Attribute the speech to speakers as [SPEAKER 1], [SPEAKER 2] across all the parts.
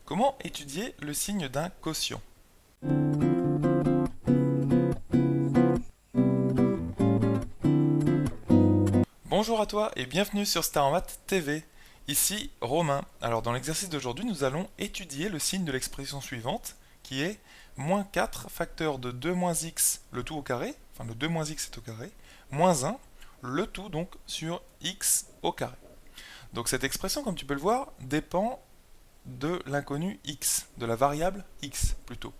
[SPEAKER 1] Comment étudier le signe d'un quotient? Bonjour à toi et bienvenue sur Star en Maths TV. Ici Romain. Alors dans l'exercice d'aujourd'hui, nous allons étudier le signe de l'expression suivante qui est moins 4 facteur de 2 moins x le tout au carré, enfin le 2 moins x est au carré, moins 1 le tout donc sur x au carré. Donc cette expression, comme tu peux le voir, dépend de l'inconnu x, de la variable x plutôt.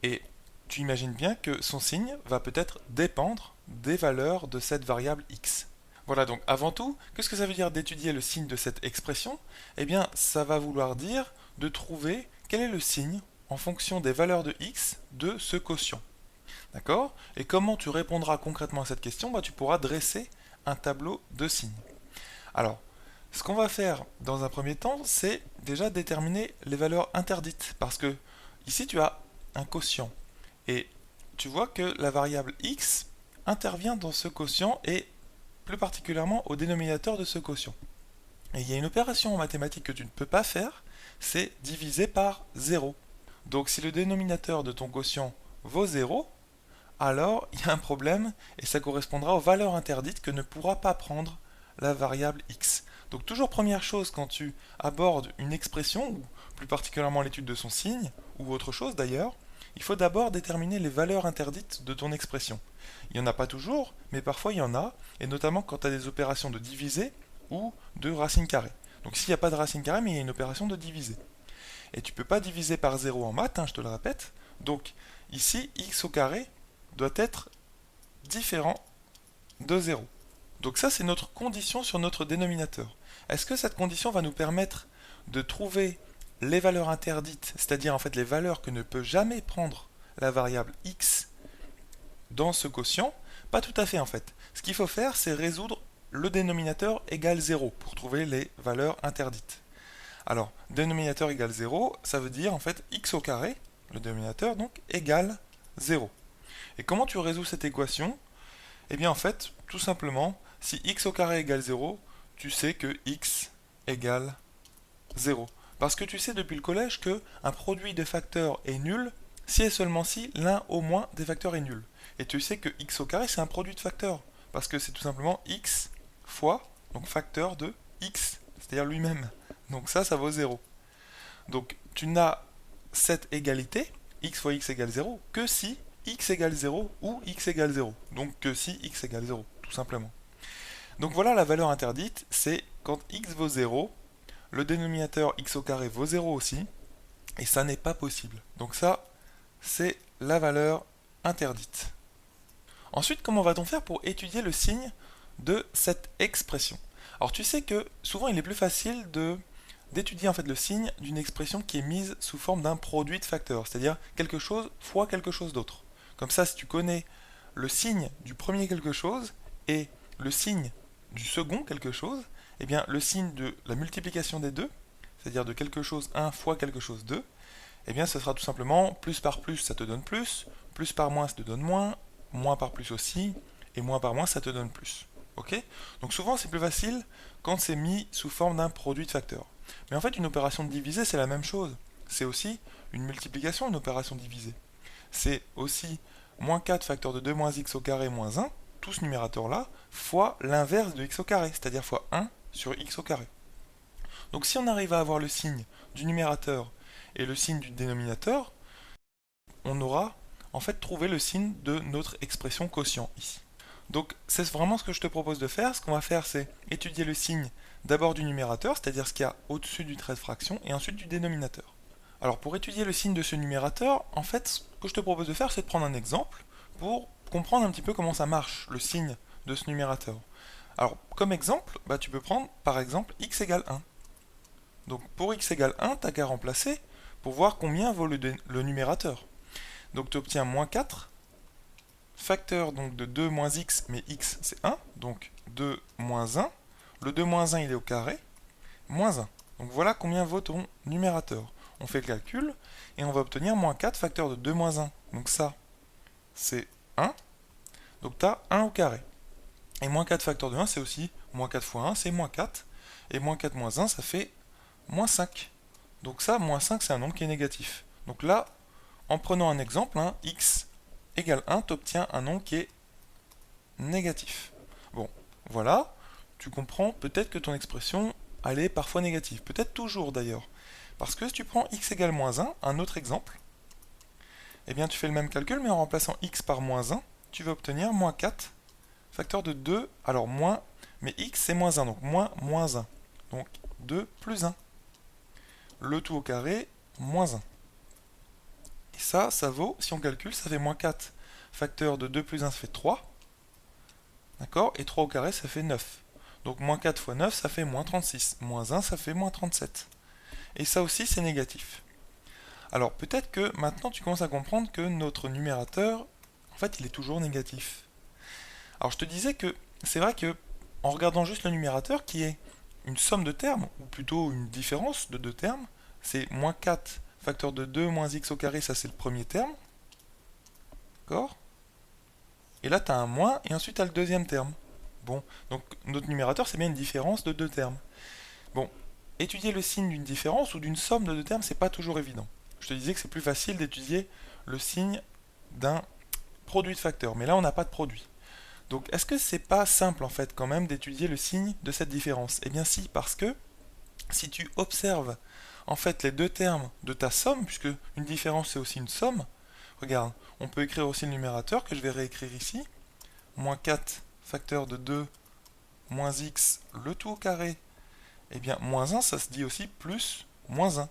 [SPEAKER 1] Et tu imagines bien que son signe va peut-être dépendre des valeurs de cette variable x. Voilà, donc avant tout, qu'est-ce que ça veut dire d'étudier le signe de cette expression? Eh bien, ça va vouloir dire de trouver quel est le signe en fonction des valeurs de x de ce quotient. D'accord? Et comment tu répondras concrètement à cette question? Tu pourras dresser un tableau de signes. Alors, ce qu'on va faire dans un premier temps, c'est déjà déterminer les valeurs interdites. Parce que ici, tu as un quotient. Et tu vois que la variable x intervient dans ce quotient et plus particulièrement au dénominateur de ce quotient. Et il y a une opération en mathématiques que tu ne peux pas faire, c'est diviser par 0. Donc si le dénominateur de ton quotient vaut 0, alors il y a un problème et ça correspondra aux valeurs interdites que ne pourra pas prendre la variable x. Donc toujours première chose quand tu abordes une expression, ou plus particulièrement l'étude de son signe, ou autre chose d'ailleurs, il faut d'abord déterminer les valeurs interdites de ton expression. Il n'y en a pas toujours, mais parfois il y en a, et notamment quand tu as des opérations de diviser ou de racine carrée. Donc s'il n'y a pas de racine carrée, mais il y a une opération de diviser. Et tu ne peux pas diviser par 0 en maths, je te le répète. Donc ici, x au carré doit être différent de 0. Donc ça, c'est notre condition sur notre dénominateur. Est-ce que cette condition va nous permettre de trouver les valeurs interdites, c'est-à-dire en fait les valeurs que ne peut jamais prendre la variable x dans ce quotient? Pas tout à fait en fait. Ce qu'il faut faire, c'est résoudre le dénominateur égale 0 pour trouver les valeurs interdites. Alors, dénominateur égale 0, ça veut dire en fait x au carré, le dénominateur donc, égale 0. Et comment tu résous cette équation? Eh bien en fait, tout simplement, si x au carré égale 0, tu sais que x égale 0. Parce que tu sais depuis le collège que un produit de facteurs est nul si et seulement si l'un au moins des facteurs est nul. Et tu sais que x au carré c'est un produit de facteurs. Parce que c'est tout simplement x fois, donc facteur de x, c'est-à-dire lui-même. Donc ça vaut 0. Donc tu n'as cette égalité, x fois x égale 0, que si x égale 0 ou x égale 0. Donc que si x égale 0, tout simplement. Donc voilà la valeur interdite, c'est quand x vaut 0, le dénominateur x au carré vaut 0 aussi, et ça n'est pas possible. Donc ça, c'est la valeur interdite. Ensuite, comment va-t-on faire pour étudier le signe de cette expression? Alors tu sais que souvent il est plus facile d'étudier en fait le signe d'une expression qui est mise sous forme d'un produit de facteurs, c'est-à-dire quelque chose fois quelque chose d'autre. Comme ça, si tu connais le signe du premier quelque chose et le signe du second quelque chose, eh bien le signe de la multiplication des deux, c'est-à-dire de quelque chose 1 fois quelque chose 2, eh bien ce sera tout simplement plus par plus ça te donne plus par moins ça te donne moins, moins par plus aussi, et moins par moins ça te donne plus. Ok? Donc souvent c'est plus facile quand c'est mis sous forme d'un produit de facteurs. Mais en fait une opération de diviser c'est la même chose. C'est aussi une multiplication, une opération divisée. C'est aussi moins 4 facteur de 2 moins x au carré moins 1, tout ce numérateur-là, fois l'inverse de x au carré, c'est-à-dire fois 1 sur x au carré. Donc si on arrive à avoir le signe du numérateur et le signe du dénominateur, on aura en fait trouvé le signe de notre expression quotient ici. Donc c'est vraiment ce que je te propose de faire. Ce qu'on va faire, c'est étudier le signe d'abord du numérateur, c'est-à-dire ce qu'il y a au-dessus du trait de fraction, et ensuite du dénominateur. Alors pour étudier le signe de ce numérateur, en fait, ce que je te propose de faire, c'est de prendre un exemple pour comprendre un petit peu comment ça marche, le signe de ce numérateur. Alors, comme exemple, tu peux prendre, par exemple, x égale 1. Donc pour x égale 1, tu n'as qu'à remplacer pour voir combien vaut le numérateur. Donc tu obtiens moins 4, facteur donc de 2 moins x, mais x c'est 1, donc 2 moins 1. Le 2 moins 1 il est au carré, moins 1. Donc voilà combien vaut ton numérateur. On fait le calcul et on va obtenir moins 4 facteur de 2 moins 1. Donc ça, c'est 1. Donc tu as 1 au carré. Et moins 4 facteur de 1, c'est aussi moins 4 fois 1, c'est moins 4. Et moins 4 moins 1, ça fait moins 5. Donc ça, moins 5, c'est un nombre qui est négatif. Donc là, en prenant un exemple, hein, x égale 1, tu obtiens un nombre qui est négatif. Bon, voilà, tu comprends peut-être que ton expression, elle est parfois négative. Peut-être toujours d'ailleurs. Parce que si tu prends x égale moins 1, un autre exemple, eh bien tu fais le même calcul, mais en remplaçant x par moins 1, tu vas obtenir moins 4, facteur de 2, alors moins, mais x c'est moins 1, donc moins 1. Donc 2 plus 1. Le tout au carré, moins 1. Et ça vaut, si on calcule, ça fait moins 4. Facteur de 2 plus 1, ça fait 3. D'accord? Et 3 au carré, ça fait 9. Donc moins 4 fois 9, ça fait moins 36. Moins 1, ça fait moins 37. Et ça aussi, c'est négatif. Alors peut-être que maintenant, tu commences à comprendre que notre numérateur, en fait, il est toujours négatif. Alors je te disais que c'est vrai que en regardant juste le numérateur, qui est une somme de termes, ou plutôt une différence de deux termes, c'est moins 4 facteur de 2 moins x au carré, ça c'est le premier terme. D'accord? Et là tu as un moins, et ensuite tu as le deuxième terme. Bon, donc notre numérateur c'est bien une différence de deux termes. Bon, étudier le signe d'une différence ou d'une somme de deux termes, c'est pas toujours évident. Je te disais que c'est plus facile d'étudier le signe d'un produit de facteurs, mais là on n'a pas de produit. Donc est-ce que c'est pas simple en fait quand même d'étudier le signe de cette différence? Eh bien si, parce que si tu observes en fait les deux termes de ta somme, puisque une différence c'est aussi une somme, regarde, on peut écrire aussi le numérateur que je vais réécrire ici, moins 4 facteur de 2 moins x le tout au carré, eh bien moins 1 ça se dit aussi plus moins 1.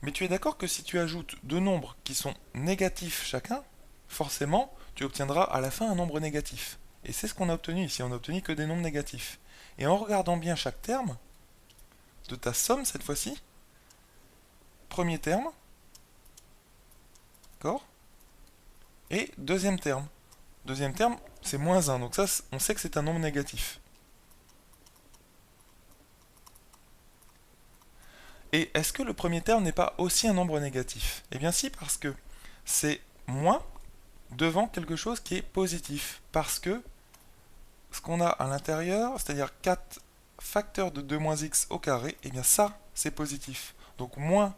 [SPEAKER 1] Mais tu es d'accord que si tu ajoutes deux nombres qui sont négatifs chacun, forcément tu obtiendras à la fin un nombre négatif. Et c'est ce qu'on a obtenu ici, on n'a obtenu que des nombres négatifs. Et en regardant bien chaque terme, de ta somme cette fois-ci, premier terme, d'accord? Et deuxième terme. Deuxième terme, c'est moins 1, donc ça, on sait que c'est un nombre négatif. Et est-ce que le premier terme n'est pas aussi un nombre négatif? Eh bien si, parce que c'est moins devant quelque chose qui est positif. Parce que ce qu'on a à l'intérieur, c'est-à-dire 4 facteur de 2 moins x au carré, eh bien ça, c'est positif. Donc moins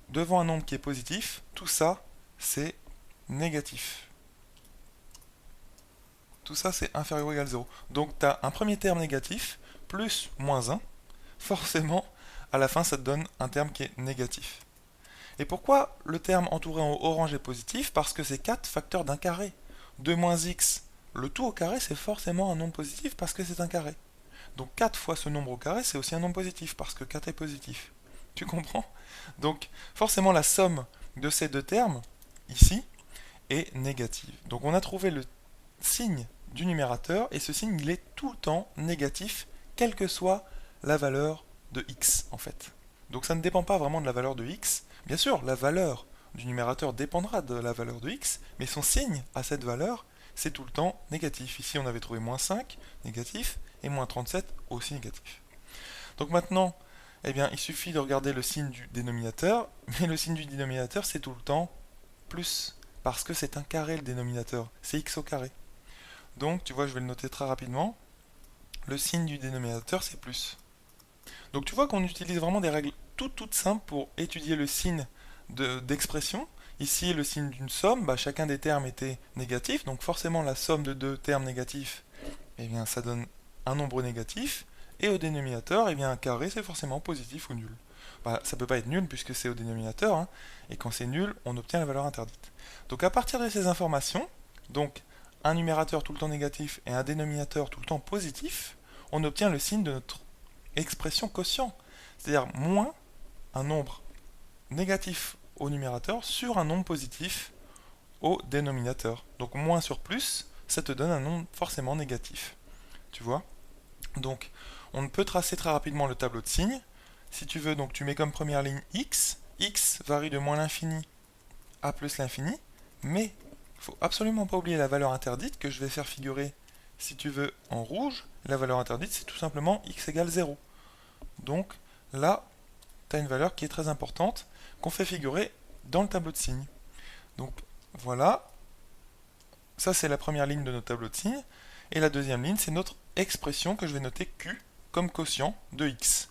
[SPEAKER 1] devant un nombre qui est positif, tout ça, c'est négatif. Tout ça, c'est inférieur ou égal à 0. Donc tu as un premier terme négatif, plus moins 1. Forcément, à la fin, ça te donne un terme qui est négatif. Et pourquoi le terme entouré en orange est positif? Parce que c'est 4 facteurs d'un carré. 2 moins x, le tout au carré, c'est forcément un nombre positif parce que c'est un carré. Donc 4 fois ce nombre au carré, c'est aussi un nombre positif, parce que 4 est positif. Tu comprends? Donc forcément la somme de ces deux termes, ici, est négative. Donc on a trouvé le signe du numérateur, et ce signe, il est tout le temps négatif, quelle que soit la valeur de x, en fait. Donc ça ne dépend pas vraiment de la valeur de x. Bien sûr, la valeur du numérateur dépendra de la valeur de x, mais son signe à cette valeur, c'est tout le temps négatif. Ici, on avait trouvé moins 5, négatif, et moins 37, aussi négatif. Donc maintenant, eh bien, il suffit de regarder le signe du dénominateur, mais le signe du dénominateur, c'est tout le temps plus, parce que c'est un carré le dénominateur, c'est x au carré. Donc, tu vois, je vais le noter très rapidement, le signe du dénominateur, c'est plus. Donc tu vois qu'on utilise vraiment des règles toutes simples pour étudier le signe d'expression. Ici, le signe d'une somme, chacun des termes était négatif, donc forcément la somme de deux termes négatifs, eh bien, ça donne un nombre négatif, et au dénominateur, eh bien, un carré, c'est forcément positif ou nul. Ça peut pas être nul puisque c'est au dénominateur, hein, et quand c'est nul, on obtient la valeur interdite. Donc à partir de ces informations, donc un numérateur tout le temps négatif et un dénominateur tout le temps positif, on obtient le signe de notre expression quotient, c'est-à-dire moins un nombre négatif au numérateur sur un nombre positif au dénominateur. Donc moins sur plus, ça te donne un nombre forcément négatif. Tu vois? Donc on peut tracer très rapidement le tableau de signes. Si tu veux, donc tu mets comme première ligne x. X varie de moins l'infini à plus l'infini, mais il ne faut absolument pas oublier la valeur interdite que je vais faire figurer, si tu veux, en rouge. La valeur interdite, c'est tout simplement x égale 0. Donc là, tu as une valeur qui est très importante, qu'on fait figurer dans le tableau de signes. Donc voilà, ça c'est la première ligne de notre tableau de signes, et la deuxième ligne, c'est notre expression que je vais noter q comme quotient de x.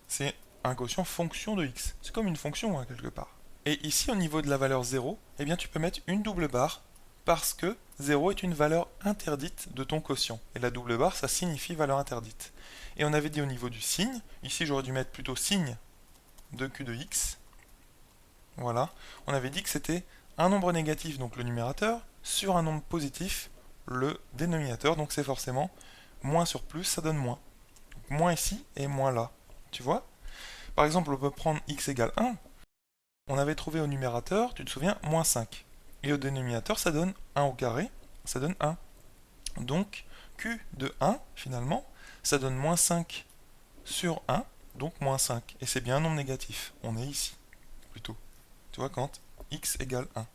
[SPEAKER 1] C'est un quotient fonction de x. C'est comme une fonction, hein, quelque part. Et ici, au niveau de la valeur 0, eh bien, tu peux mettre une double barre parce que 0 est une valeur interdite de ton quotient. Et la double barre, ça signifie valeur interdite. Et on avait dit au niveau du signe, ici j'aurais dû mettre plutôt signe de q de x. Voilà. On avait dit que c'était un nombre négatif, donc le numérateur, sur un nombre positif, le dénominateur. Donc c'est forcément moins sur plus, ça donne moins. Donc moins ici et moins là. Tu vois? Par exemple, on peut prendre x égale 1. On avait trouvé au numérateur, tu te souviens, moins 5. Et au dénominateur, ça donne 1 au carré, ça donne 1. Donc, q de 1, finalement, ça donne moins 5 sur 1, donc moins 5. Et c'est bien un nombre négatif. On est ici, plutôt. Tu vois, quand x égale 1.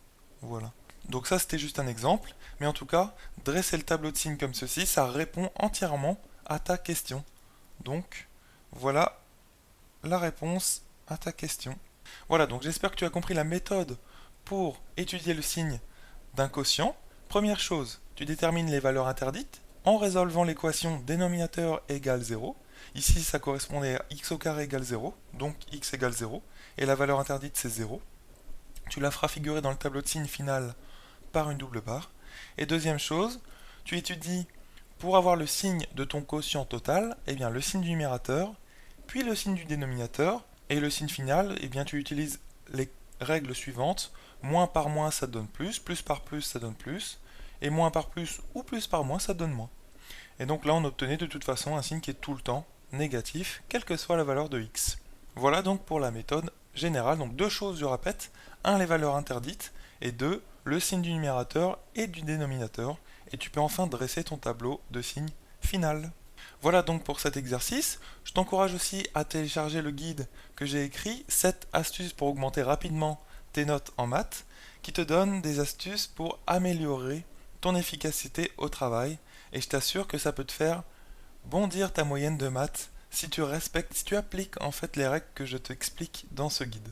[SPEAKER 1] Voilà. Donc ça, c'était juste un exemple. Mais en tout cas, dresser le tableau de signes comme ceci, ça répond entièrement à ta question. Donc, voilà la réponse à ta question. Voilà, donc j'espère que tu as compris la méthode pour étudier le signe d'un quotient. Première chose, tu détermines les valeurs interdites en résolvant l'équation dénominateur égale 0. Ici, ça correspondait à x au carré égale 0, donc x égale 0, et la valeur interdite c'est 0. Tu la feras figurer dans le tableau de signe final par une double barre. Et deuxième chose, tu étudies pour avoir le signe de ton quotient total, eh bien le signe du numérateur, puis le signe du dénominateur, et le signe final, eh bien tu utilises les règles suivantes. Moins par moins ça donne plus par plus ça donne plus, et moins par plus ou plus par moins ça donne moins. Et donc là on obtenait de toute façon un signe qui est tout le temps négatif, quelle que soit la valeur de x. Voilà donc pour la méthode générale, donc deux choses je répète, 1 les valeurs interdites, et 2 le signe du numérateur et du dénominateur, et tu peux enfin dresser ton tableau de signe final. Voilà donc pour cet exercice. Je t'encourage aussi à télécharger le guide que j'ai écrit, 7 astuces pour augmenter rapidement tes notes en maths, qui te donne des astuces pour améliorer ton efficacité au travail, et je t'assure que ça peut te faire bondir ta moyenne de maths si tu respectes, si tu appliques en fait les règles que je t'explique dans ce guide.